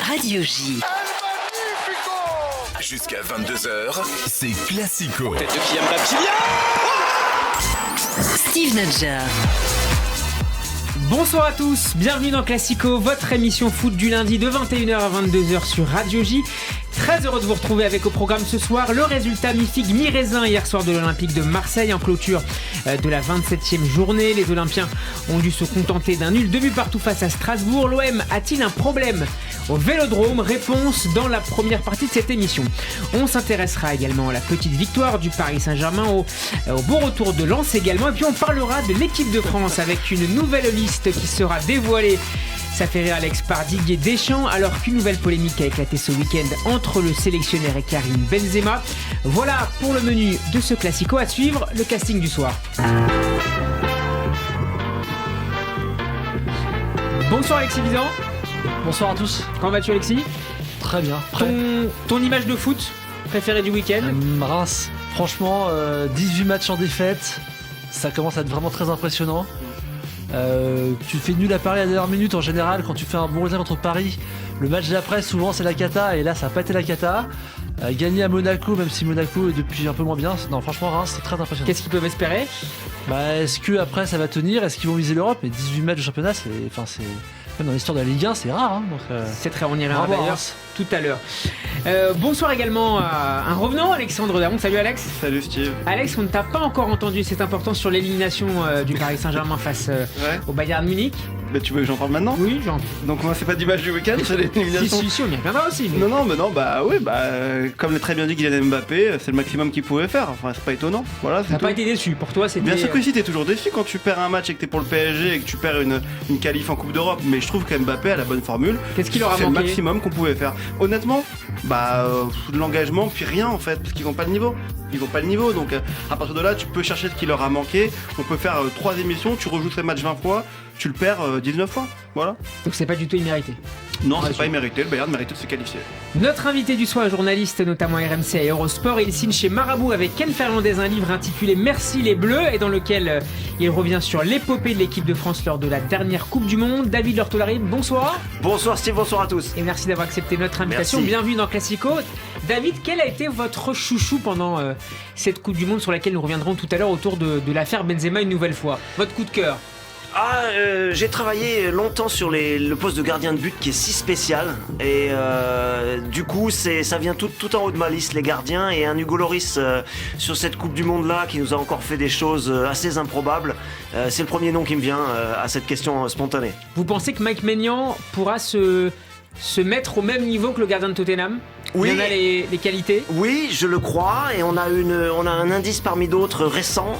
Radio J. Jusqu'à 22h, c'est Classico. Tête de Kylian Mbappé. Steve Nadjar. Bonsoir à tous, bienvenue dans Classico, votre émission foot du lundi de 21h à 22h sur Radio J. Très heureux de vous retrouver avec au programme ce soir le résultat mi-figue mi-raisin hier soir de l'Olympique de Marseille en clôture de la 27e journée. Les Olympiens ont dû se contenter d'un nul 2 buts partout face à Strasbourg. L'OM a-t-il un problème au Vélodrome? Réponse dans la première partie de cette émission. On s'intéressera également à la petite victoire du Paris Saint-Germain, au beau retour de Lens également. Et puis on parlera de l'équipe de France avec une nouvelle liste qui sera dévoilée. Ça fait rire Alex par Didier Deschamps, alors qu'une nouvelle polémique a éclaté ce week-end entre le sélectionneur et Karim Benzema. Voilà pour le menu de ce Classico. À suivre, le casting du soir. Bonsoir Alexis Vizan. Bonsoir à tous. Comment vas-tu Alexis? Très bien. Prêt. Ton image de foot préférée du week-end? Reims. Franchement, 18 matchs en défaite. Ça commence à être vraiment très impressionnant. Tu fais nul à Paris à la dernière minute en général. Quand tu fais un bon résultat contre Paris, le match d'après souvent c'est la cata, et là ça n'a pas été la cata. Gagner à Monaco, même si Monaco est depuis un peu moins bien, non franchement Reims c'est très impressionnant. Qu'est-ce qu'ils peuvent espérer? Est-ce que après ça va tenir? Est-ce qu'ils vont viser l'Europe? Et 18 matchs de championnat, c'est même dans l'histoire de la Ligue 1 c'est rare, hein, donc, c'est très, on y reviendra d'ailleurs tout à l'heure. Bonsoir également à un revenant, Alexandre Daron. Salut Alex. Salut Steve. Alex, on ne t'a pas encore entendu, c'est important, sur l'élimination du Paris Saint-Germain face au Bayern Munich. Mais tu veux que j'en parle maintenant? Oui, j'en. Donc moi c'est pas d'image du week-end, c'est l'élimination. Si, on y reviendra aussi. Mais... Non, comme l'a très bien dit Kylian Mbappé, c'est le maximum qu'il pouvait faire. Enfin, c'est pas étonnant. Voilà, c'est t'as tout. pas été déçu, pour toi c'était... Bien sûr que si, t'es toujours déçu quand tu perds un match et que t'es pour le PSG et que tu perds une qualif en Coupe d'Europe. Mais je trouve que Mbappé a la bonne formule. Qu'est-ce qu'il aura manqué? C'est le maximum qu'on pouvait faire. Honnêtement, de l'engagement, puis rien en fait, parce qu'ils n'ont pas le niveau. Ils n'ont pas le niveau, donc à partir de là, tu peux chercher ce qui leur a manqué. On peut faire 3 émissions, tu rejoues ces matchs 20 fois, tu le perds 19 fois. Voilà. Donc c'est pas du tout immérité. Non, c'est pas immérité, le Bayern méritait de se qualifier. Notre invité du soir, journaliste notamment RMC et Eurosport, il signe chez Marabout avec Ken Fernandez un livre intitulé Merci les Bleus, et dans lequel il revient sur l'épopée de l'équipe de France lors de la dernière Coupe du Monde. David Lortolari, bonsoir. Bonsoir Steve, bonsoir à tous. Et merci d'avoir accepté notre invitation. Merci. Bienvenue dans Classico. David, quel a été votre chouchou pendant cette Coupe du Monde sur laquelle nous reviendrons tout à l'heure autour de l'affaire Benzema une nouvelle fois? Votre coup de cœur? J'ai travaillé longtemps sur le poste de gardien de but qui est si spécial, et du coup ça vient tout en haut de ma liste, les gardiens, et un Hugo Lloris sur cette Coupe du Monde là qui nous a encore fait des choses assez improbables. C'est le premier nom qui me vient à cette question spontanée. Vous pensez que Mike Maignan pourra se mettre au même niveau que le gardien de Tottenham? Oui. Il y en a les qualités? Oui, je le crois, et on a un indice parmi d'autres récent.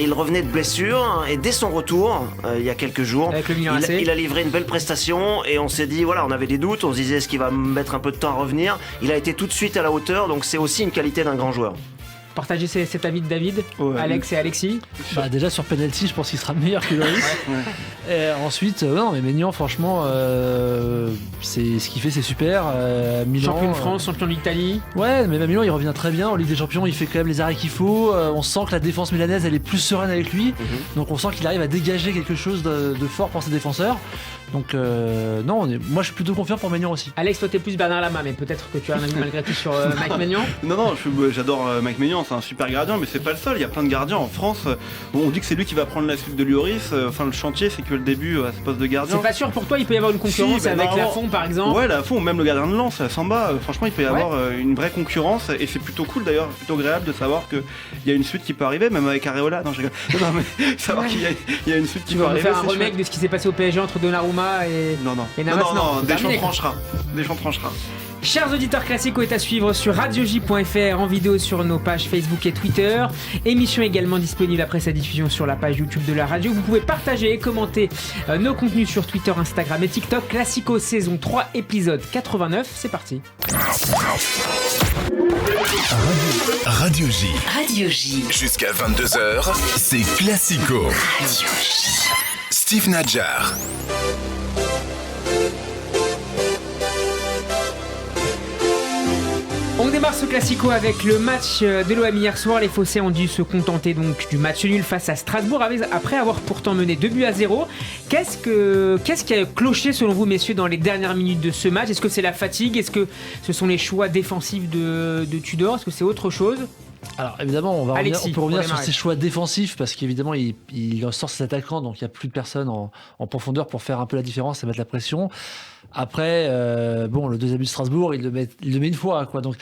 Il revenait de blessure, et dès son retour, il y a quelques jours, avec le Milan AC, il a livré une belle prestation, et on s'est dit, voilà, on avait des doutes, on se disait est-ce qu'il va mettre un peu de temps à revenir. Il a été tout de suite à la hauteur, donc c'est aussi une qualité d'un grand joueur. Partagez cet avis de David, ouais. Alex et Alexis. Déjà sur penalty, je pense qu'il sera meilleur que Lloris. Ouais. Et ensuite, non, mais Maignan, franchement, c'est ce qu'il fait, c'est super. Milan, Champion de France, champion d'Italie. Ouais, mais Milan, il revient très bien en Ligue des Champions. Il fait quand même les arrêts qu'il faut. On sent que la défense milanaise, elle est plus sereine avec lui. Donc on sent qu'il arrive à dégager quelque chose de fort pour ses défenseurs. Donc non, moi je suis plutôt confiant pour Maignan aussi. Alex, toi t'es plus Bernard Lama, mais peut-être que tu as un avis malgré tout sur Mike Maignan. Non, j'adore Mike Maignan, c'est un super gardien, mais c'est pas le seul. Il y a plein de gardiens en France. On dit que c'est lui qui va prendre la suite de Lloris. Enfin, le chantier, c'est que le début à ce poste de gardien. C'est pas sûr pour toi, il peut y avoir une concurrence avec Lafont par exemple. Ouais, Lafont, ou même le gardien de Lens, Samba. Franchement, il peut y avoir une vraie concurrence, et c'est plutôt cool d'ailleurs, plutôt agréable de savoir qu'il y a une suite qui peut arriver, même avec Areola. Non, je rigole. Non, mais savoir qu'il y a une suite qui peut arriver. Tu vas faire un remake de ce qui s'est passé au PSG entre Donnarumma et. Non, Deschamps tranchera. Chers auditeurs, Classico est à suivre sur radioj.fr, en vidéo sur nos pages Facebook et Twitter. Émission également disponible après sa diffusion sur la page YouTube de la radio. Vous pouvez partager et commenter nos contenus sur Twitter, Instagram et TikTok. Classico saison 3, épisode 89. C'est parti. Radio J. Radio J. Jusqu'à 22h, c'est Classico. Radio J. Steve Nadjar. On démarre démarre ce classico avec le match de l'OM hier soir. Les Phocéens ont dû se contenter donc du match nul face à Strasbourg après avoir pourtant mené 2-0. Qu'est-ce qui a cloché selon vous, messieurs, dans les dernières minutes de ce match? Est-ce que c'est la fatigue? Est-ce que ce sont les choix défensifs de Tudor? Est-ce que c'est autre chose? Alors évidemment, on peut revenir sur ses choix défensifs parce qu'évidemment il sort ses attaquants, donc il n'y a plus de personnes en profondeur pour faire un peu la différence et mettre la pression. Après, le deuxième but de Strasbourg, il le met une fois, quoi. Donc,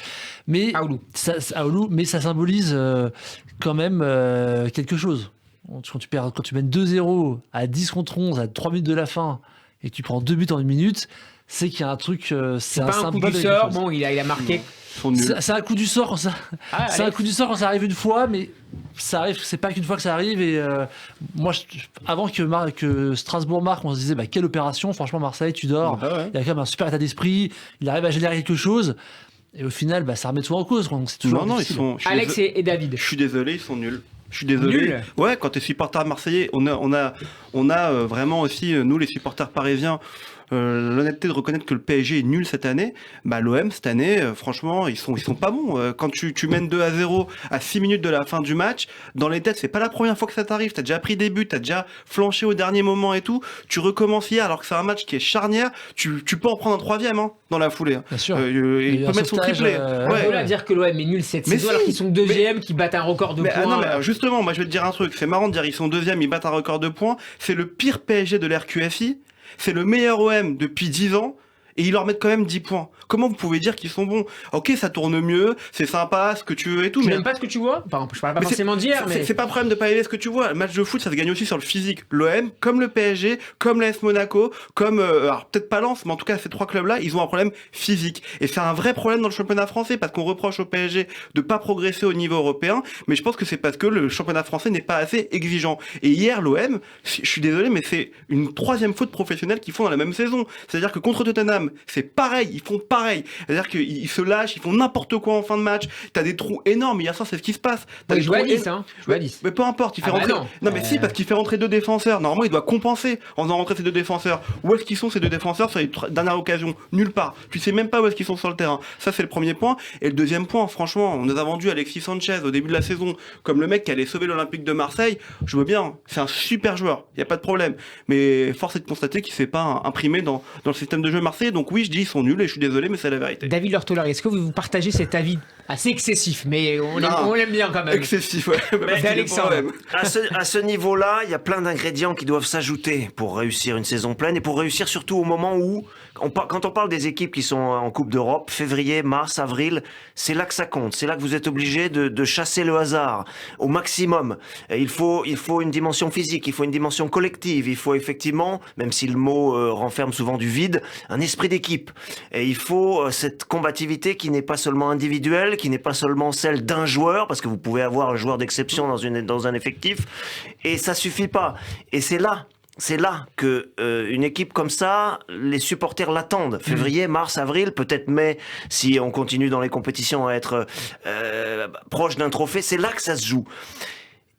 mais Aoulou, mais ça symbolise quand même quelque chose. Quand tu mènes 2-0 à 10 contre 11 à 3 minutes de la fin et que tu prends 2 buts en 1 minute, c'est qu'il y a un truc. C'est un pas un coup du sort. Bon, il a marqué. C'est un coup du sort quand ça. C'est un coup du sort quand ça arrive une fois, mais ça arrive. C'est pas qu'une fois que ça arrive. Et moi, avant que Strasbourg marque, on se disait quelle opération. Franchement, Marseille, Tudor, il y a quand même un super état d'esprit. Il arrive à générer quelque chose. Et au final, ça remet tout en cause. Donc c'est toujours difficile. Alex et David. Je suis désolé, ils sont nuls. Je suis désolé. Nul. Ouais, quand t'es supporter marseillais, on a vraiment aussi, nous les supporters parisiens, l'honnêteté de reconnaître que le PSG est nul cette année. L'OM cette année, franchement, ils sont pas bons. Quand tu mènes 2-0 à 6 minutes de la fin du match, dans les têtes, c'est pas la première fois que ça t'arrive. T'as déjà pris des buts, t'as déjà flanché au dernier moment et tout. Tu recommences hier alors que c'est un match qui est charnière. Tu peux en prendre un troisième dans la foulée. Bien sûr. Il peut mettre son triplé. On peut dire que l'OM est nul cette saison alors qu'ils sont deuxième, qui battent un record de points. Justement, moi je vais te dire un truc. C'est marrant de dire ils sont deuxième, ils battent un record de points. C'est le pire PSG de l'RQFI. C'est le meilleur OM depuis 10 ans et ils leur mettent quand même 10 points. Comment vous pouvez dire qu'ils sont bons? Ok, ça tourne mieux, c'est sympa, ce que tu veux et tout. Tu n'aimes pas ce que tu vois? Enfin, je parle pas forcément d'hier, mais... C'est pas un problème de pas aimer ce que tu vois. Le match de foot, ça se gagne aussi sur le physique. L'OM, comme le PSG, comme l'AS Monaco, comme... alors peut-être pas Lens, mais en tout cas ces trois clubs-là, ils ont un problème physique. Et c'est un vrai problème dans le championnat français parce qu'on reproche au PSG de pas progresser au niveau européen, mais je pense que c'est parce que le championnat français n'est pas assez exigeant. Et hier, l'OM, je suis désolé, mais c'est une troisième faute professionnelle qu'ils font dans la même saison. C'est-à-dire que contre Tottenham, c'est pareil, ils font pareil. C'est-à-dire qu'ils se lâchent, ils font n'importe quoi en fin de match. T'as des trous énormes. Hier soir, c'est ce qui se passe. Il joue à 10, hein. Mais peu importe, il fait rentrer. Non, mais si, parce qu'il fait rentrer 2 défenseurs. Normalement, il doit compenser en faisant rentrer ces 2 défenseurs. Où est-ce qu'ils sont ces 2 défenseurs sur les dernières occasions? Nulle part. Tu sais même pas où est-ce qu'ils sont sur le terrain. Ça, c'est le premier point. Et le deuxième point, franchement, on nous a vendu Alexis Sanchez au début de la saison comme le mec qui allait sauver l'Olympique de Marseille. Je veux bien, c'est un super joueur. Il y a pas de problème. Mais force est de constater qu'il s'est pas imprimé dans le système de jeu marseillais. Donc oui, je dis ils sont nuls et je suis désolé, mais c'est la vérité. David Lortolari, est-ce que vous partagez cet avis assez excessif, mais on l'aime bien quand même? Excessif, ouais. C'est Alexandre. À ce niveau-là, il y a plein d'ingrédients qui doivent s'ajouter pour réussir une saison pleine et pour réussir surtout au moment où, quand on parle des équipes qui sont en Coupe d'Europe, février, mars, avril, c'est là que ça compte. C'est là que vous êtes obligé de chasser le hasard au maximum. Et il faut une dimension physique, il faut une dimension collective, il faut effectivement, même si le mot renferme souvent du vide, un esprit d'équipe. Et il faut cette combativité qui n'est pas seulement individuelle, qui n'est pas seulement celle d'un joueur, parce que vous pouvez avoir un joueur d'exception dans un effectif, et ça suffit pas. Et c'est là que une équipe comme ça, les supporters l'attendent. Février, mars, avril, peut-être mai, si on continue dans les compétitions à être proche d'un trophée, c'est là que ça se joue.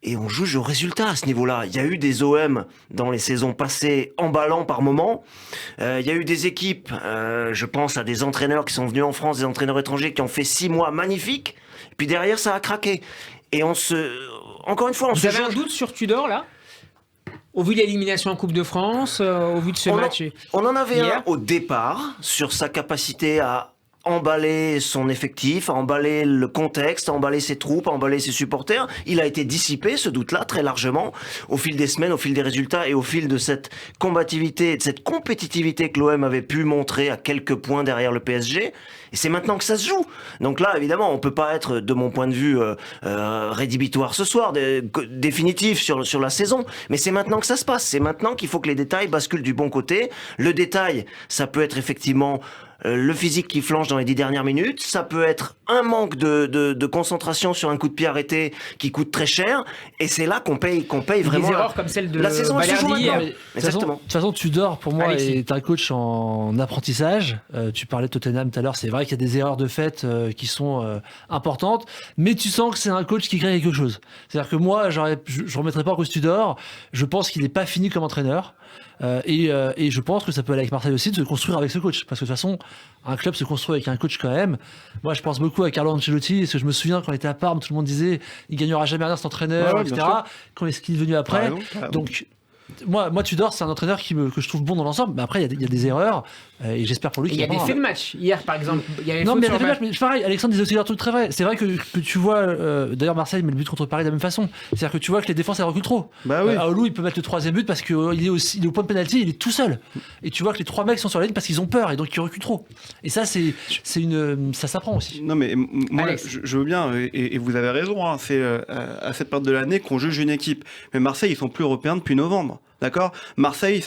Et on juge au résultat à ce niveau-là. Il y a eu des OM dans les saisons passées emballants par moments. Il y a eu des équipes, je pense à des entraîneurs qui sont venus en France, des entraîneurs étrangers qui ont fait 6 mois magnifiques. Puis derrière, ça a craqué. Et encore une fois, Vous avez un doute sur Tudor, là? Au vu de l'élimination en Coupe de France, au vu de ce match on en avait hier. Un au départ sur sa capacité à emballer son effectif, à emballer le contexte, à emballer ses troupes, à emballer ses supporters. Il a été dissipé, ce doute-là, très largement, au fil des semaines, au fil des résultats et au fil de cette combativité et de cette compétitivité que l'OM avait pu montrer à quelques points derrière le PSG. Et c'est maintenant que ça se joue. Donc là, évidemment, on peut pas être, de mon point de vue, rédhibitoire ce soir, définitif sur la saison. Mais c'est maintenant que ça se passe. C'est maintenant qu'il faut que les détails basculent du bon côté. Le détail, ça peut être effectivement le physique qui flanche dans les 10 dernières minutes, ça peut être un manque de concentration sur un coup de pied arrêté qui coûte très cher, et c'est là qu'on paye vraiment. Des erreurs comme celle de la saison Balerdi. Exactement. De toute façon, Tudor, pour moi, Alexis. est un coach en apprentissage. Tu parlais de Tottenham tout à l'heure, c'est vrai qu'il y a des erreurs de fait qui sont importantes, mais tu sens que c'est un coach qui crée quelque chose. C'est-à-dire que moi, je ne remettrai pas en cause Tudor, je pense qu'il n'est pas fini comme entraîneur. Et je pense que ça peut aller avec Marseille aussi de se construire avec ce coach, parce que de toute façon un club se construit avec un coach quand même. Moi je pense beaucoup à Carlo Ancelotti, parce que je me souviens quand il était à Parme, tout le monde disait il gagnera jamais rien cet entraîneur, Ouais, etc. bien sûr. Quand est-ce qu'il est venu après? T'as raison, t'as raison. Donc moi Tudor c'est un entraîneur que je trouve bon dans l'ensemble, mais après il y a des erreurs, et j'espère pour lui Il qu'il y a des apprendra. faits de match. Hier, par exemple, il y avait Non, faute mais sur il y a le des matchs, mais pareil, Alexandre disait aussi un truc très vrai. C'est vrai que tu vois, d'ailleurs Marseille met le but contre Paris de la même façon. C'est-à-dire que tu vois que les défenses elles reculent trop. Bah oui. Aoulou il peut mettre le 3e but parce qu'il est au point de pénalty, il est tout seul. Et tu vois que les 3 mecs sont sur la ligne parce qu'ils ont peur et donc ils reculent trop. Et ça ça s'apprend aussi. Non mais moi Alex. je veux bien et vous avez raison, hein, c'est à cette période de l'année qu'on juge une équipe. Mais Marseille ils sont plus européens depuis novembre. D'accord, Marseille,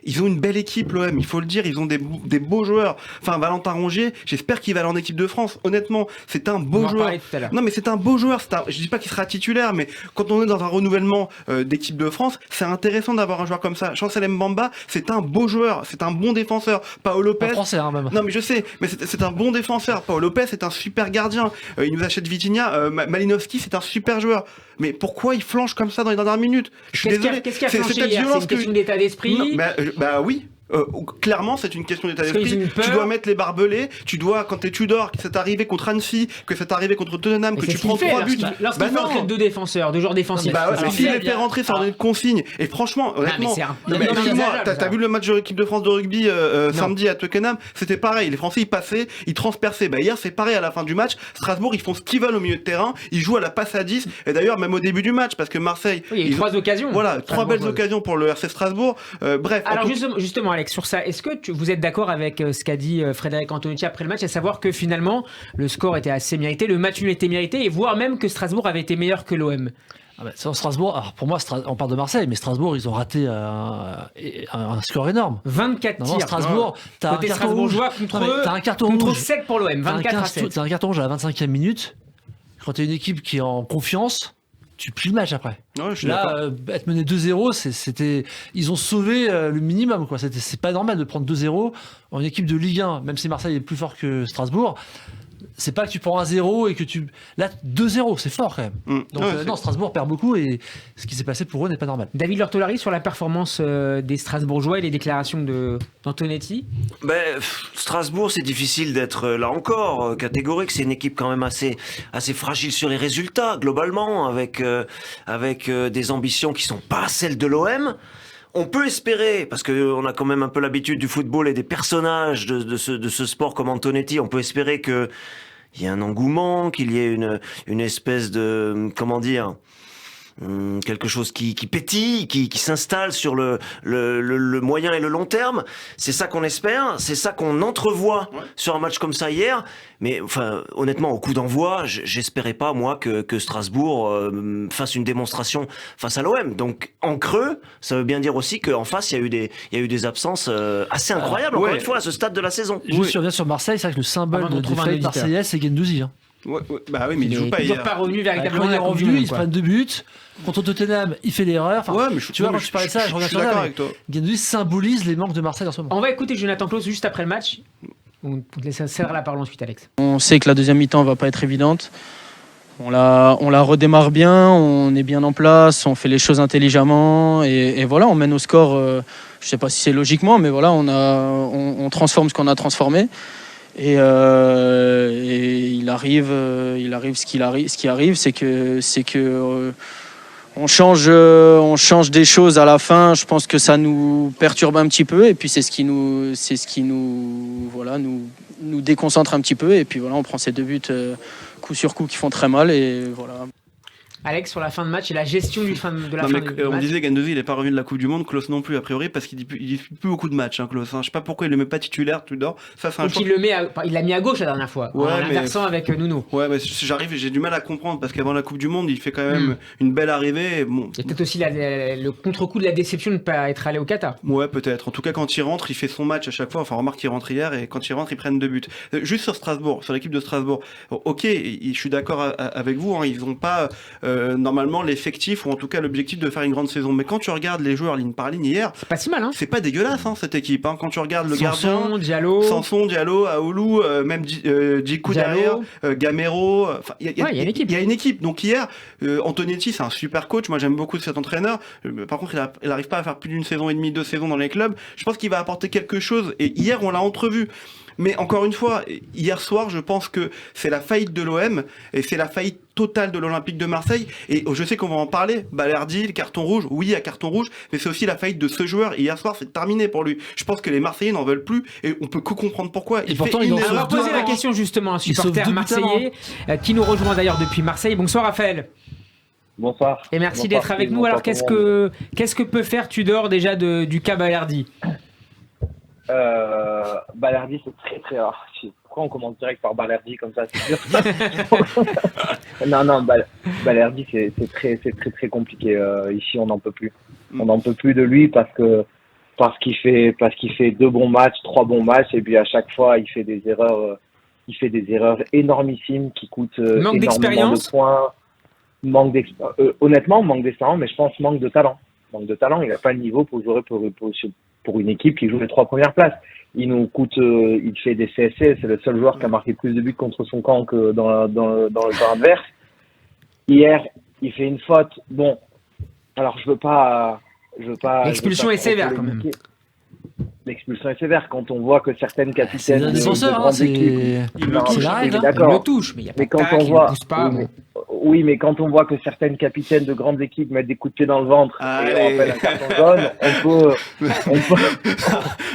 ils ont une belle équipe, l'OM, il faut le dire, ils ont des beaux joueurs. Enfin, Valentin Rongier, j'espère qu'il va aller en équipe de France. Honnêtement, c'est un On beau va en joueur. parler tout à l'heure. Non, mais c'est un beau joueur. Je dis pas qu'il sera titulaire, mais quand on est dans un renouvellement d'équipe de France, c'est intéressant d'avoir un joueur comme ça. Chancel Mbamba, c'est un beau joueur, c'est un bon défenseur. Paolo En Lopez. français hein, même. Non mais je sais, mais c'est un bon défenseur. Paolo Lopez c'est un super gardien. Il nous achète Vitinha. Malinowski c'est un super joueur. Mais pourquoi il flanche comme ça dans les dernières minutes? Je suis désolé. Qu'est-ce qui a C'est flanché cette hier? C'est violence une que question d'état d'esprit. Non, bah oui. Clairement, c'est une question d'état Parce qu'ils d'esprit. ont eu peur. Tu dois mettre les barbelés. Tu dois, quand t'es Tudor, que c'est arrivé contre Annecy, que c'est arrivé contre Tottenham, Mais que c'est tu ce qu'il prends fait 3 buts. lorsqu'il fait entrer deux défenseurs, deux joueurs défensifs. Bah ouais, Alors, s'il il y a- était rentré sans donner de consigne. Et franchement, honnêtement, c'est un- non, non, mais mais excuse-moi, inenvisageable, t'as ça. vu le match de l'équipe de France de rugby samedi à Twickenham, c'était pareil. Les Français ils passaient, ils transperçaient. Bah hier c'est pareil à la fin du match. Strasbourg ils font ce qu'ils veulent au milieu de terrain. Ils jouent à la passe à 10. Et d'ailleurs même au début du match parce que Marseille. Oui, il y a eu ils- 3 occasions. Voilà, 3 Strasbourg, belles ouais. occasions pour le RC Strasbourg. Bref. Alors en tout- justement Alex, sur ça, est-ce que vous êtes d'accord avec ce qu'a dit Frédéric Antonucci après le match, à savoir que finalement le score était assez mérité, le match nul était mérité, et voire même que Strasbourg avait été meilleur que l'OM? Ah bah, sur Strasbourg, alors pour moi, on parle de Marseille, mais Strasbourg, ils ont raté un score énorme. 24 Non, tirs. Strasbourg, t'as un Côté carton rouge. strasbourgeois contre Non, mais t'as un carton contre rouge. 7 pour l'OM, 24 à 7. T'as un carton rouge à la 25e minute. Quand t'es une équipe qui est en confiance, tu plies le match après. Ouais, je suis Là, d'accord. être mené 2-0, ils ont sauvé le minimum, quoi. C'est pas normal de prendre 2-0 en équipe de Ligue 1, même si Marseille est plus fort que Strasbourg. C'est pas que tu prends 1-0 et que tu. Là, 2-0, c'est fort quand même. Donc, Ouais, non, Strasbourg perd beaucoup et ce qui s'est passé pour eux n'est pas normal. David Lortolari, sur la performance des Strasbourgeois et les déclarations d'Antonetti. Strasbourg, c'est difficile d'être là encore catégorique. C'est une équipe quand même assez fragile sur les résultats globalement, avec des ambitions qui sont pas celles de l'OM. On peut espérer, parce qu'on a quand même un peu l'habitude du football et des personnages de ce sport comme Antonetti, on peut espérer que il y ait un engouement, qu'il y ait une espèce de, comment dire, quelque chose qui pétille, qui s'installe sur le moyen et le long terme. C'est ça qu'on espère, c'est ça qu'on entrevoit sur un match comme ça hier. Mais enfin, honnêtement, au coup d'envoi, j'espérais pas moi que Strasbourg fasse une démonstration face à l'OM. Donc en creux, ça veut bien dire aussi qu'en face, il y a eu des absences assez incroyables. Encore ouais. une fois, à ce stade de la saison. Je reviens sur Marseille, c'est vrai que le symbole Avant de d'en trouver un défaite auditeur. marseillaise, c'est Gendouzi. Hein. Ouais, bah oui, mais il Il joue est pas toujours hier. pas revenu Quand véritablement il à est la Coupe du revenu, Monde, il se quoi. prend 2 buts. Contre Tottenham, il fait l'erreur. Enfin, Ouais, mais tu vois, quand je parlais de ça, je reviens suis sur d'accord ça. avec toi. Gendouzi symbolise les manques de Marseille en ce moment. On va écouter Jonathan Claus juste après le match. On te laissera la parole ensuite, Alex. On sait que la deuxième mi-temps va pas être évidente. On la redémarre bien, on est bien en place, on fait les choses intelligemment et voilà, on mène au score. Je sais pas si c'est logiquement, mais voilà, on transforme ce qu'on a transformé et il arrive ce qui arrive, c'est que on change des choses à la fin. Je pense que ça nous perturbe un petit peu et puis c'est ce qui nous déconcentre un petit peu et puis voilà, on prend ces 2 buts coup sur coup qui font très mal et voilà. Alex, sur la fin de match et la gestion de la Non, fin mais, du on match. disait Gendouzi il est pas revenu de la Coupe du Monde, Klose non plus a priori parce qu'il dispute plus beaucoup de matchs, hein, Klose. Je sais pas pourquoi il le met pas titulaire, Tudor. Ça c'est un Donc choix. il l'a mis à gauche la dernière fois, Ouais, en mais- inversant avec Nuno. Ouais, mais j'ai du mal à comprendre parce qu'avant la Coupe du Monde, il fait quand même une belle arrivée. Et bon, Il y a peut-être aussi le contre-coup de la déception de ne pas être allé au Qatar. ouais, peut-être. En tout cas, quand il rentre, il fait son match à chaque fois. Enfin, remarque qu'il rentre hier et quand il rentre, ils prennent 2 buts. Juste sur Strasbourg, sur l'équipe de Strasbourg. Ok, je suis d'accord avec vous. Hein, ils ont pas normalement l'effectif, ou en tout cas l'objectif de faire une grande saison. Mais quand tu regardes les joueurs ligne par ligne hier, C'est pas si mal, hein. c'est pas dégueulasse cette équipe. Quand tu regardes le Sanson, gardien, Diallo. Diallo, Aoulou, même Djikou derrière, Diallo. Gamero. Il Ouais, il y a une équipe. Il y a une équipe. Donc hier, Antonetti, c'est un super coach. Moi, j'aime beaucoup cet entraîneur. Par contre, il n'arrive pas à faire plus d'une saison et demie, 2 saisons dans les clubs. Je pense qu'il va apporter quelque chose. Et hier, on l'a entrevu. Mais encore une fois, hier soir, je pense que c'est la faillite de l'OM et c'est la faillite totale de l'Olympique de Marseille. Et je sais qu'on va en parler. Balerdi, le carton rouge, oui, à carton rouge, mais c'est aussi la faillite de ce joueur. Et hier soir, c'est terminé pour lui. Je pense que les Marseillais n'en veulent plus et on peut que comprendre pourquoi. Et pourtant, ils en On va sauvent poser deux la avant. question justement à un Ils sauvent supporter deux buts marseillais qui nous rejoint d'ailleurs depuis Marseille. Bonsoir Raphaël. Bonsoir. Et merci Bonsoir, d'être avec Steve. nous. Alors Bonsoir tout le monde. qu'est-ce que peut faire Tudor déjà du cas Balerdi? Balerdi, c'est très très rare. Pourquoi on commence direct par Balerdi comme ça, c'est sûr. Non, Balerdi, c'est très très compliqué. Ici, on n'en peut plus. On n'en peut plus de lui parce qu'il fait 2 bons matchs, 3 bons matchs, et puis à chaque fois, il fait des erreurs. Il fait des erreurs énormissimes qui coûtent Manque énormément d'expérience. de points. Honnêtement, manque d'expérience, mais je pense manque de talent. Manque de talent, il n'a pas le niveau pour jouer pour une équipe qui joue les 3 premières places. Il nous coûte, il fait des CSC, c'est le seul joueur qui a marqué plus de buts contre son camp que dans le camp adverse. Hier, il fait une faute. Bon, alors je veux pas. L'expulsion est sévère quand même. polémiquer. L'expulsion est sévère quand on voit que certaines C'est capitaines un de défenseur, grandes c'est équipes- Non, c'est la oui, règle. mais hein. Il d'accord. le touche, mais il n'y a pas Mais de quand tacle, on il ne voit, pousse pas. oui, mais quand on voit que certaines capitaines de grandes équipes mettent des coups de pied dans le ventre et Allez. on appelle un carton jaune, on peut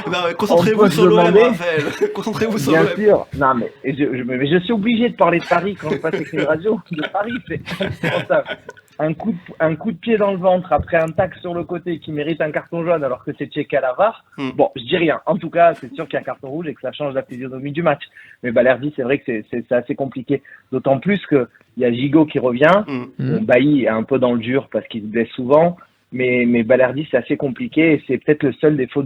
Non, mais concentrez-vous On peut sur se l'OM, demander- Raphaël. Concentrez-vous sur bien l'OM. sûr. Non, mais je suis obligé de parler de Paris quand je passe avec les radios. De Paris, c'est indispensable. Un coup de pied dans le ventre après un tac sur le côté qui mérite un carton jaune alors que c'est checké à la VAR. Bon, je dis rien. En tout cas, c'est sûr qu'il y a un carton rouge et que ça change la physionomie du match. Mais Balerdi, c'est vrai que c'est assez compliqué. D'autant plus que il y a Gigot qui revient. Bon, Bailly est un peu dans le dur parce qu'il se blesse souvent. Mais Balerdi, c'est assez compliqué et c'est peut-être le seul défaut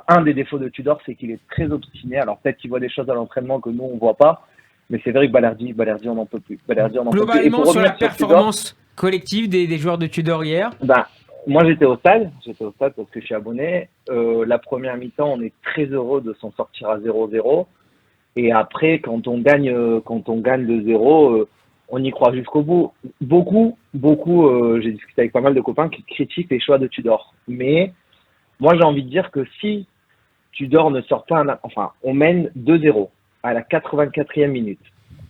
un des défauts de Tudor, c'est qu'il est très obstiné. Alors peut-être qu'il voit des choses à l'entraînement que nous, on voit pas. Mais c'est vrai que Balerdi, on n'en peut plus. Balerdi, on n'en peut plus. Et Globalement, pour sur la revenir Tudor, performance collective des joueurs de Tudor hier. moi, j'étais au stade parce que je suis abonné. La première mi-temps, on est très heureux de s'en sortir à 0-0. Et après, quand on gagne de 0, on y croit jusqu'au bout. Beaucoup, j'ai discuté avec pas mal de copains qui critiquent les choix de Tudor. Mais moi, j'ai envie de dire que si Tudor ne sort pas on mène 2-0 à la 84e minute.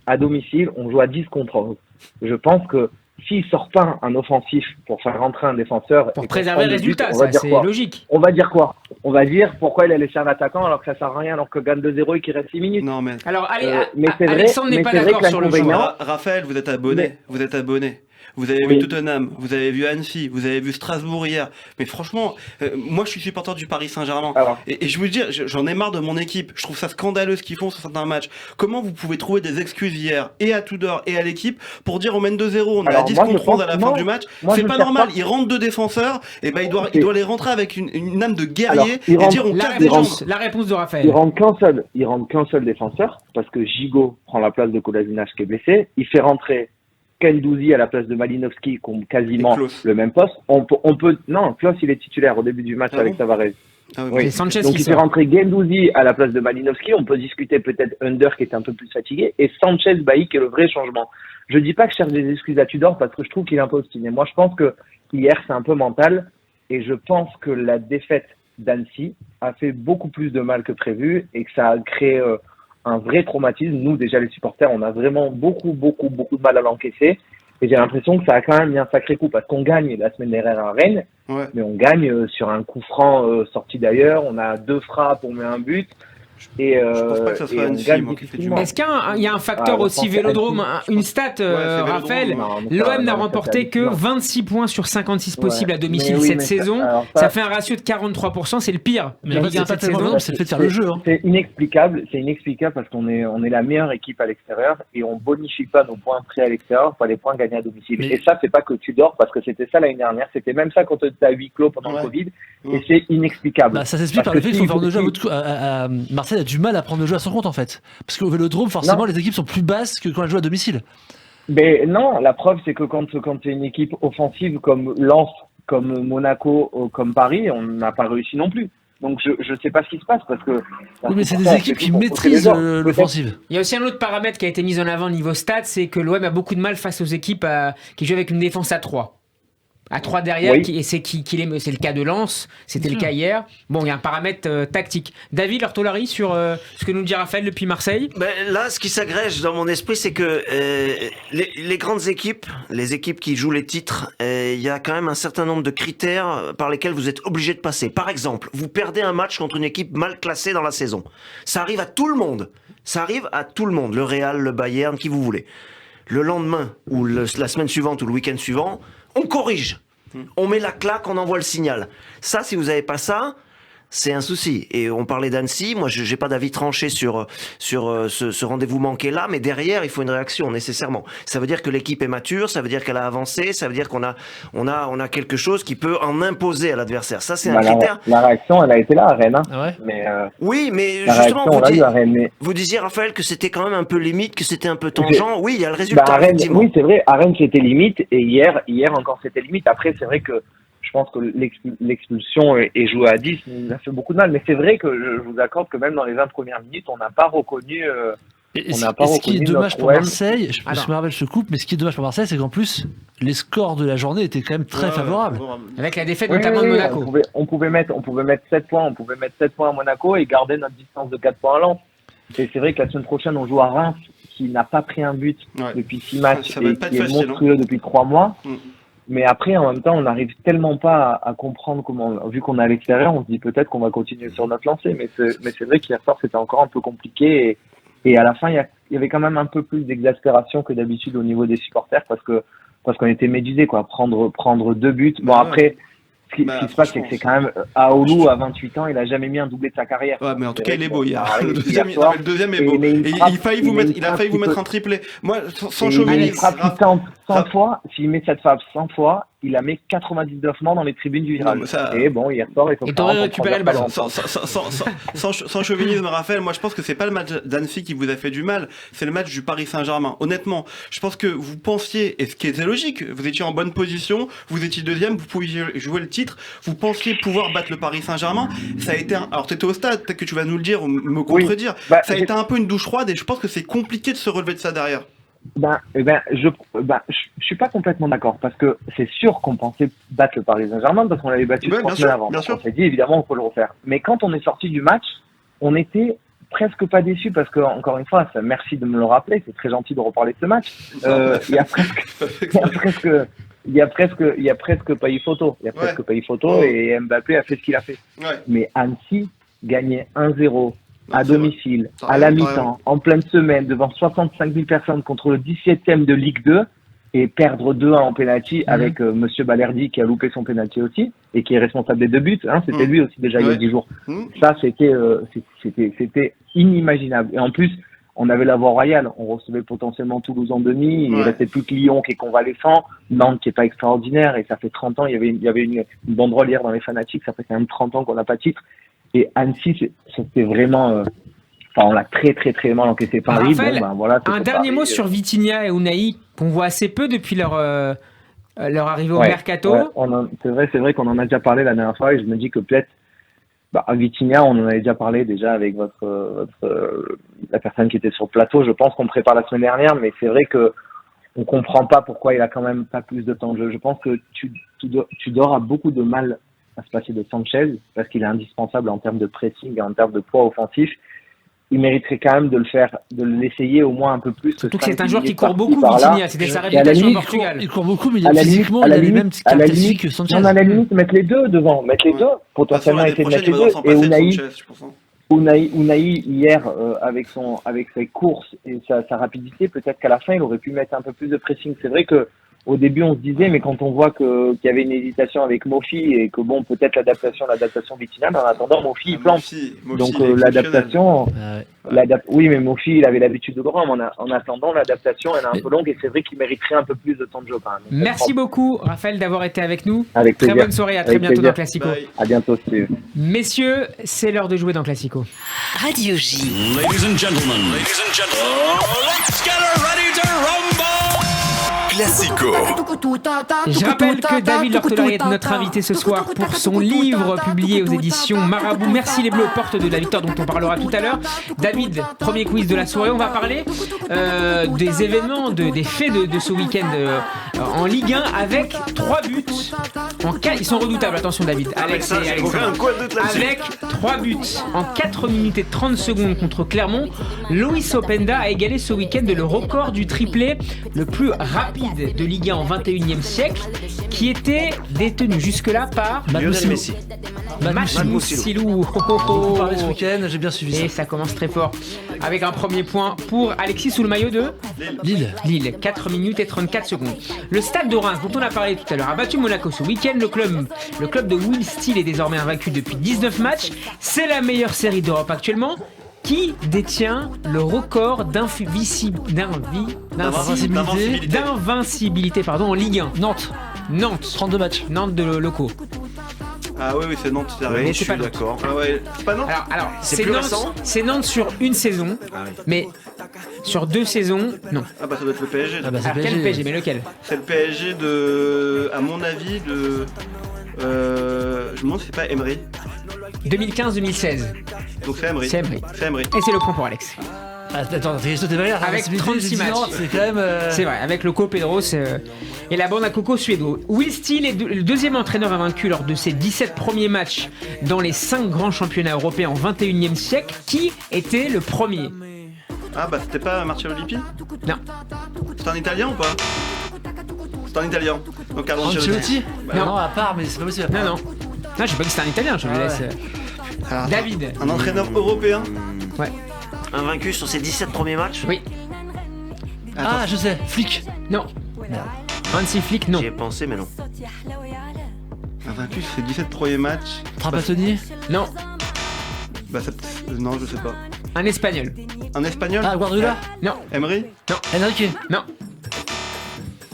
À domicile, on joue à 10 contre 11. Je pense que s'il sort pas un offensif pour faire rentrer un défenseur Pour et préserver le prendre but, résultat, on va ça, dire c'est quoi logique. On va dire quoi? On va dire pourquoi il a laissé un attaquant alors que ça sert à rien, alors que gagne 2-0 et qu'il reste 6 minutes. Non, mais. Alors, allez, mais c'est vrai- Alexandre n'est mais pas c'est vrai d'accord que sur le l'inconvénient- choix. Raphaël, vous êtes abonné. Mais- Vous êtes abonné. Vous avez Oui. vu Tottenham, vous avez vu Annecy, vous avez vu Strasbourg hier. Mais franchement, moi je suis supporter du Paris Saint-Germain. Alors, Et je veux dire, j'en ai marre de mon équipe. Je trouve ça scandaleux ce qu'ils font sur certains matchs. Comment vous pouvez trouver des excuses hier, et à Tudor, et à l'équipe, pour dire on mène 2-0, on est à Alors, 10 moi, je contre 11 à la pense- fin non, du match. moi, C'est je pas cherche normal. pas. Il rentre 2 défenseurs, et ben il doit Ok. les rentrer avec une âme de guerrier Alors, il et rentre- dire on La casse des jambes. réponse de Raphaël. il rentre qu'un seul défenseur parce que Gigot prend la place de Kolasinac qui est blessé. Il fait rentrer Kendouzi à la place de Malinowski qui ont quasiment Et Klose. le même poste. Non, Klose il est titulaire au début du match Ah avec bon Tavares. Ah oui, Oui. C'est Sanchez Donc qui il fait sort. rentrer Guendouzi à la place de Malinowski. On peut discuter peut-être Under qui est un peu plus fatigué et Sanchez Bailly qui est le vrai changement. Je dis pas que je cherche des excuses à Tudor parce que je trouve qu'il est un peu obstiné. Moi je pense que hier c'est un peu mental et je pense que la défaite d'Annecy a fait beaucoup plus de mal que prévu et que ça a créé un vrai traumatisme. Nous déjà les supporters on a vraiment beaucoup de mal à l'encaisser. Et j'ai l'impression que ça a quand même mis un sacré coup parce qu'on gagne la semaine dernière à Rennes, Ouais. mais on gagne sur un coup franc sorti d'ailleurs. On a 2 frappes, on met un but et, Je pense pas que ça soit et on Annecy, gagne moi, qui fait du difficilement. mal. Est-ce qu'il y a un facteur Ah, je aussi pense que vélodrome, Annecy, une stat, c'est Vélodrome, Raphaël? ouais. Non, mais L'OM ça- n'a non, mais remporté ça, que non. 26 points sur 56 Ouais. possibles à domicile Mais oui, cette mais saison. alors Ça fait un ratio de 43%, c'est le pire Mais de en la fait, Ligue 1 c'est pas cette tellement saison. énorme, c'est le fait de faire le jeu. Hein. C'est inexplicable parce qu'on est la meilleure équipe à l'extérieur et on bonifie pas nos points pris à l'extérieur par les points gagnés à domicile. Mais- Et ça, c'est pas que Tudor parce que c'était ça l'année dernière, c'était même ça quand tu étais à huis clos pendant Ouais. le Covid Ouais. et c'est inexplicable. Bah, ça s'explique Parce par le que fait si qu'il faut prendre le vous- jeu à Marseille a du mal à prendre le jeu à son compte en fait. Parce qu'au Vélodrome, forcément, les équipes sont plus basses que quand elles jouent à domicile. Mais non, la preuve, c'est que quand t'es une équipe offensive comme Lens, comme Monaco, comme Paris, on n'a pas réussi non plus. Donc je sais pas ce qui se passe parce que. Oui, mais c'est des équipes qui maîtrisent l'offensive. Il y a aussi un autre paramètre qui a été mis en avant niveau stats, c'est que l'OM a beaucoup de mal face aux équipes qui jouent avec une défense à 3. À 3 derrière, Oui. c'est le cas de Lens, c'était le cas hier. Bon, il y a un paramètre tactique. David Ortolari sur ce que nous dit Raphaël depuis Marseille. Ben, là, ce qui s'agrège dans mon esprit, c'est que les grandes équipes, les équipes qui jouent les titres, il y a quand même un certain nombre de critères par lesquels vous êtes obligé de passer. Par exemple, vous perdez un match contre une équipe mal classée dans la saison. Ça arrive à tout le monde. Ça arrive à tout le monde. Le Real, le Bayern, qui vous voulez. Le lendemain, ou la semaine suivante, ou le week-end suivant, on corrige. On met la claque, on envoie le signal. Ça, si vous n'avez pas ça, c'est un souci. Et on parlait d'Annecy. Moi, je n'ai pas d'avis tranché sur ce rendez-vous manqué là, mais derrière, il faut une réaction nécessairement. Ça veut dire que l'équipe est mature, ça veut dire qu'elle a avancé, ça veut dire qu'on a quelque chose qui peut en imposer à l'adversaire. Ça, c'est un critère. La réaction, elle a été là à Rennes. Hein. Ah ouais. Mais oui, mais la justement, réaction, on l'a eu à Rennes. Mais... vous disiez, Raphaël, que c'était quand même un peu limite, que c'était un peu tangent. Oui, il y a le résultat. à Rennes, effectivement. oui, c'est vrai. À Rennes, c'était limite. Et hier encore, c'était limite. Après, c'est vrai que je pense que l'expulsion et jouer à 10 nous a fait beaucoup de mal. Mais c'est vrai que je vous accorde que même dans les 20 premières minutes, on n'a pas reconnu. Ce qui est dommage pour Marseille, je me rappelle, je te coupe, mais ce qui est dommage pour Marseille, c'est qu'en plus, les scores de la journée étaient quand même très favorables. Avec la défaite notamment de Monaco. On pouvait mettre 7 points. On pouvait mettre 7 points à Monaco et garder notre distance de 4 points à Lens. Et c'est vrai que la semaine prochaine, on joue à Reims, qui n'a pas pris un but depuis 6 matchs et qui est monstrueux depuis 3 mois. Mais après, en même temps, on n'arrive tellement pas à comprendre comment, vu qu'on est à l'extérieur, on se dit peut-être qu'on va continuer sur notre lancée. Mais c'est vrai qu'hier soir, c'était encore un peu compliqué. Et à la fin, il y avait quand même un peu plus d'exaspération que d'habitude au niveau des supporters parce qu'on était médusés, quoi. Prendre 2 buts. Bon, après, ce qui se passe, c'est que c'est quand même, Aoulou, à 28 ans, il a jamais mis un doublé de sa carrière. Ouais, mais en tout cas, il est beau hier. Le Le deuxième est beau. Et il a failli vous mettre un triplé. Moi, sans chauvinisme. Il frappe 100 fois. S'il met cette frappe 100 fois, il a mis 99 morts dans les tribunes du virage. Et bon, hier soir, il faut t'aurais récupéré le ballon. Sans chauvinisme, Raphaël, moi je pense que c'est pas le match d'Annecy qui vous a fait du mal, c'est le match du Paris Saint-Germain. Honnêtement, je pense que vous pensiez, et ce qui était logique, vous étiez en bonne position, vous étiez deuxième, vous pouviez jouer le titre, vous pensiez pouvoir battre le Paris Saint-Germain. Ça a été alors t'étais au stade, peut-être que tu vas nous le dire ou me contredire. Ça a été un peu une douche froide et je pense que c'est compliqué de se relever de ça derrière. Je suis pas complètement d'accord parce que c'est sûr qu'on pensait battre le Paris Saint-Germain parce qu'on l'avait battu 3 semaines avant. On s'est dit évidemment on peut le refaire. Mais quand on est sorti du match, on était presque pas déçus parce que encore une fois, merci de me le rappeler, c'est très gentil de reparler de ce match. Il y a presque pas eu photo. Et Mbappé a fait ce qu'il a fait. Ouais. Mais Annecy gagnait 1-0. À domicile, à la mi-temps, en pleine semaine, devant 65 000 personnes contre le 17e de Ligue 2 et perdre 2-1 en penalty avec Monsieur Balerdi qui a loupé son penalty aussi et qui est responsable des 2 buts. Hein, c'était lui aussi déjà il y a 10 jours. Ça, c'était inimaginable. Et en plus, on avait la voie royale. On recevait potentiellement Toulouse en demi. Il restait plus que Lyon qui est convalescent, Nantes qui est pas extraordinaire et ça fait 30 ans. Il y avait une banderole hier dans les fanatiques. Ça fait quand même 30 ans qu'on n'a pas de titre. Et Annecy, c'était vraiment... on l'a très très très mal encaissé Paris. Raphaël, un dernier mot sur Vitinha et Unai, qu'on voit assez peu depuis leur arrivée au Mercato. Ouais, c'est vrai qu'on en a déjà parlé la dernière fois et je me dis que peut-être Vitinha, on en avait déjà parlé déjà avec la personne qui était sur le plateau. Je pense qu'on prépare la semaine dernière, mais c'est vrai que on comprend pas pourquoi il a quand même pas plus de temps de jeu. Je pense que Tudor a beaucoup de mal à se passer de Sanchez parce qu'il est indispensable en termes de pressing et en termes de poids offensif. Il mériterait quand même de l'essayer au moins un peu plus. Surtout que c'est un joueur qui court beaucoup, Vitinha. C'était sa réputation au Portugal. Il court beaucoup, mais physiquement, il a les mêmes caractéristiques que Sanchez. On a la limite mettre les deux devant, potentiellement essayer de mettre les deux. Et Unai hier avec ses courses et sa rapidité, peut-être qu'à la fin il aurait pu mettre un peu plus de pressing. C'est vrai que au début, on se disait, mais quand on voit qu'il y avait une hésitation avec Mofi et que bon, peut-être l'adaptation Vitinha, mais en attendant, Mofi, il plante. Donc l'adaptation, oui, mais Mofi, il avait l'habitude de grand. En attendant, l'adaptation, elle est un peu longue et c'est vrai qu'il mériterait un peu plus de temps de jeu quand même. Merci beaucoup, Raphaël, d'avoir été avec nous. Avec plaisir. Très bonne soirée, à très bientôt dans Classico. À bientôt, Steve. Messieurs, c'est l'heure de jouer dans Classico. Radio J. Ladies and gentlemen, let's get ready to rumble! Classico. Je rappelle que David Lortolari est notre invité ce soir pour son livre publié aux éditions Marabout. Merci les Bleus aux portes de la victoire dont on parlera tout à l'heure. David, premier quiz de la soirée, on va parler des événements, des faits de ce week-end en Ligue 1 avec 3 buts. Ils sont redoutables, attention David. Alex et Alexandre. Avec 3 buts en 4 minutes et 30 secondes contre Clermont, Loïs Openda a égalé ce week-end le record du triplé le plus rapide de Ligue 1 en 21e siècle, qui était détenu jusque-là par Lionel Messi. Mamadou Silou. On parlait ce week-end, j'ai bien suivi ça. Et ça commence très fort. Avec un premier point pour Alexis sous le maillot de Lille. 4 minutes et 34 secondes. Le Stade de Reims, dont on a parlé tout à l'heure, a battu Monaco ce week-end. Le club de Will Steele est désormais invaincu depuis 19 matchs. C'est la meilleure série d'Europe actuellement. Qui détient le record d'invincibilité en Ligue 1? Nantes. 32 matchs. Nantes de locaux. Ah oui, c'est Nantes, c'est Oui, vrai. je suis d'accord. Ah ouais, c'est pas Nantes. Alors C'est plus récent. c'est Nantes sur une saison, mais sur 2 saisons, non. Ah bah ça doit être le PSG. Ah bah, c'est Alors quel PSG, mais lequel? C'est le PSG à mon avis, je me demande si c'est pas Emery. 2015-2016. Donc c'est Emery. C'est Emery. C'est Emery. Et c'est le point pour Alex. Attends, t'es sauté derrière. Avec 36 matchs. C'est quand même. C'est vrai, avec Loco Pedros et la bande à Coco suédois. Will Steele est le deuxième entraîneur invaincu lors de ses 17 premiers matchs dans les 5 grands championnats européens au 21e siècle. Qui était le premier? Ah bah c'était pas Marcello Lippi? Non. C'est un Italien ou pas? C'est un Italien. Donc Carlo Ancelotti. Non. Non, à part, mais c'est pas possible. Non, je sais pas que c'est un Italien, je le Ah laisse. ouais. Alors, David. un entraîneur européen? Ouais. Invaincu sur ses 17 premiers matchs. Oui. Ah, je sais, Flick. Non. Hansi Flick, non. J'y ai pensé, mais non. Invaincu sur ses 17 premiers matchs. Trapattoni. Non. Bah non, je sais pas. Un Espagnol. Un Espagnol? Ah, Guardiola. Non. Emery? Enrique. Non.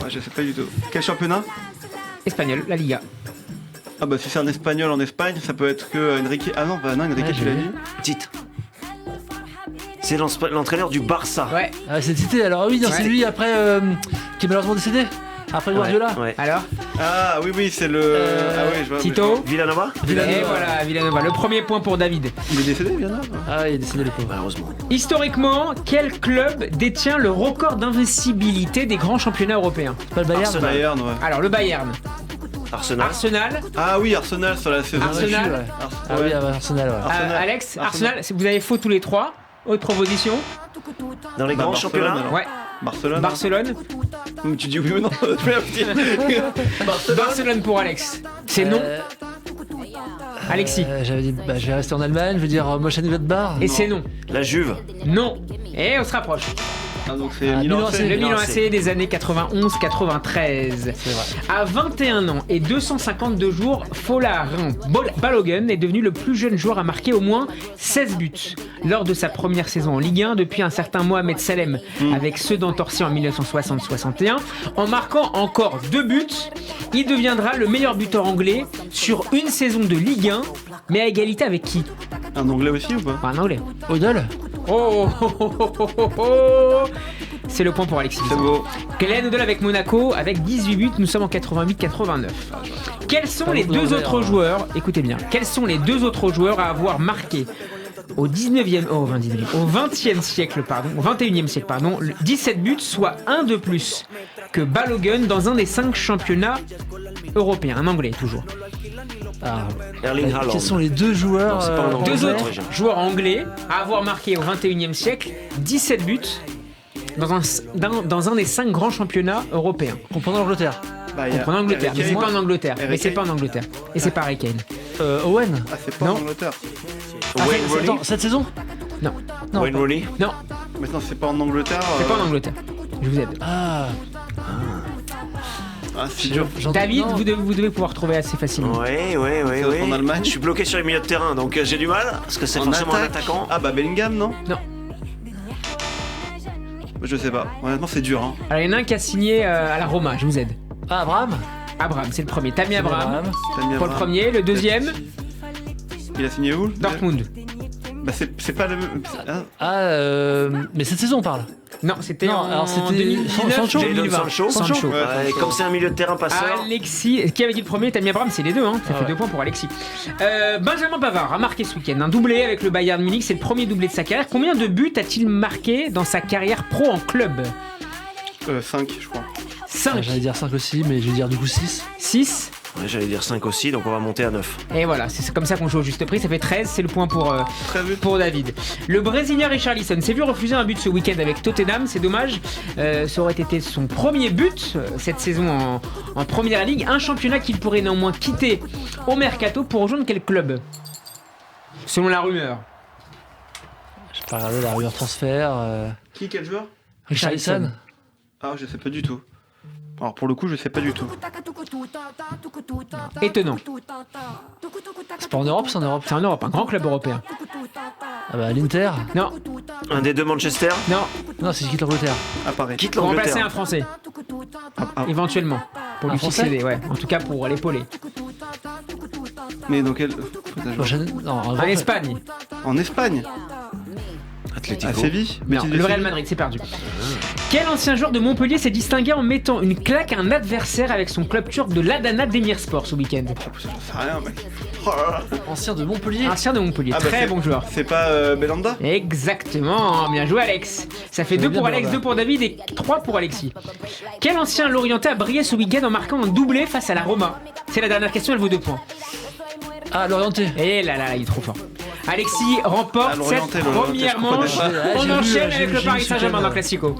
Ouais, je sais pas du tout. Quel championnat? Espagnol, la Liga. Ah bah si c'est un Espagnol en Espagne, ça peut être que Enrique. Ah non, bah non, Enrique, Ouais, tu l'as j'ai dit. Titre. C'est l'entraîneur du Barça. Ouais. Ah, c'est Tité. Alors oui, non, c'est Ouais. lui après qui est malheureusement décédé. Après Guardiola. Ouais. Alors Ah oui, c'est le. Ah oui, je vois. Tito. Villanova. Et voilà, Villanova. Le premier point pour David. Il est décédé, Villanova? Ah, il est décédé le pauvre. Malheureusement. Historiquement, quel club détient le record d'invincibilité des grands championnats européens? Pas le Bayern. Arsenal. Bayern, ouais. Alors, le Bayern. Arsenal. Arsenal. Ah oui, Arsenal sur la saison. Arsenal. Ouais. Ah oui, Arsenal, ouais. Arsenal. Alex, Arsenal, vous avez faux tous les trois. Autre proposition? Dans les Bah, grands Barcelone, championnats. alors. Ouais. Barcelone. Barcelone. Mais tu dis oui ou non? Barcelone pour Alex. C'est non. Alexis. J'avais dit, bah, je vais rester en Allemagne, je veux dire Mönchengladbach. Et c'est non. La Juve. Non. Et on se rapproche. Ah donc c'est Ah, Milan Milan AC. AC. Le Milan AC. AC des années 91-93. C'est vrai. À 21 ans et 252 jours, Folarin Balogun est devenu le plus jeune joueur à marquer au moins 16 buts. Lors de sa première saison en Ligue 1, depuis un certain Mohamed Salem avec ceux d'Antorcy en 1960-61, en marquant encore 2 buts, il deviendra le meilleur buteur anglais sur une saison de Ligue 1, mais à égalité avec qui? Un anglais aussi ou pas? Pas un anglais. Odell. Oh, oh, oh, oh, oh, oh, oh. C'est le point pour Alexis. C'est beau. Glenn Odell avec Monaco, avec 18 buts, nous sommes en 88-89. Quels sont les deux autres joueurs, écoutez bien, quels sont les deux autres joueurs à avoir marqué au 20e siècle, au 21e siècle, 17 buts, soit un de plus que Balogun dans un des 5 championnats européens, un anglais toujours. Ah, Erling Haaland. quels sont les deux joueurs Non, c'est pas un anglais. Deux Ouais, autres ouais. joueurs anglais à avoir marqué au 21e siècle 17 buts dans un des 5 grands championnats européens. comprenant l'Angleterre. Bah, il y a Comprenant Angleterre, Harry mais c'est Kane. pas en Angleterre. Harry Mais c'est Kane. pas en Angleterre. Et c'est pas Harry Kane. Owen. Ah c'est pas Non. en Angleterre. Wayne Rooney. Attends, cette saison. Non, Non, Wayne pas- Rooney. non, Maintenant c'est pas en Angleterre. c'est pas en Angleterre. Je vous aide. Ah, Ah c'est dur. David, non. vous devez pouvoir trouver assez facilement. Ouais. Ça doit être en Allemagne. Je suis bloqué sur les milieux de terrain, donc j'ai du mal, parce que c'est En forcément un attaque. attaquant. Ah bah Bellingham non? Non. Je sais pas. Honnêtement c'est dur hein. Alors il y en a un qui a signé à la Roma, je vous aide. Ah, Abraham. Abraham, c'est le premier. Tammy Abraham Tammy pour le Abraham. premier. Le deuxième, Il a signé où? Dortmund. Bah c'est pas le même. Mais cette saison on parle. Non, c'était Non, en alors c'était 2019, Sancho. 2020. Sancho. Sancho. Ouais, Ouais, comme c'est un milieu de terrain passeur. Alexis, qui avait dit le premier? Tammy Abraham, c'est les deux, hein. Ça fait ouais. 2 points pour Alexis. Benjamin Pavard a marqué ce week-end un doublé avec le Bayern Munich, c'est le premier doublé de sa carrière. Combien de buts a-t-il marqué dans sa carrière pro en club? 5, je crois. 5, J'allais dire 5 aussi, mais je vais dire du coup 6. 6. Ouais, j'allais dire 5 aussi, donc on va monter à 9. Et voilà, c'est comme ça qu'on joue au juste prix, ça fait 13, c'est le point Très vite. pour David. Le Brésilien Richarlison s'est vu refuser un but ce week-end avec Tottenham, c'est dommage. Ça aurait été son premier but cette saison en Première Ligue, un championnat qu'il pourrait néanmoins quitter au mercato pour rejoindre quel club? Selon la rumeur. J'ai pas regardé la rumeur transfert. Quel joueur? Richarlison. Ah, je sais pas du tout. Alors pour le coup, je sais pas du tout. Étonnant. C'est pas en Europe, c'est en Europe. C'est en Europe, un grand club européen. Ah bah l'Inter. Non, Un des deux Manchester non, Non, c'est qui quitte l'Angleterre. À Paris. quitte pour remplacer l'Angleterre. un Français, Ah, éventuellement. Pour Un lui Français succéder, ouais. En tout cas pour l'épauler. mais dans quel. Non, En Espagne. En Espagne. Atlético. À Séville. Non, Betis de le Real Séville. Madrid, c'est perdu. Quel ancien joueur de Montpellier s'est distingué en mettant une claque à un adversaire avec son club turc de l'Adana Demirspor ce week-end? J'en sais rien, mec. Oh là là. ancien de Montpellier. Ancien de Montpellier, Ah, bah, très c'est- bon joueur. C'est pas Belanda? Exactement, bien joué Alex. Ça fait 2 bien, pour Alex, Bernard. 2 pour David et 3 pour Alexis. Quel ancien Lorientais a brillé ce week-end en marquant un doublé face à la Roma? C'est la dernière question, elle vaut 2 points. Ah, l'Orienté. Et là, il est trop fort. Alexis remporte Ah, Lorientais, cette Lorientais, première je comprenais manche. pas. Ouais, On j'ai vu, enchaîne j'ai avec vu, le j'ai Paris vu ce Saint-Germain week-end. dans Classico.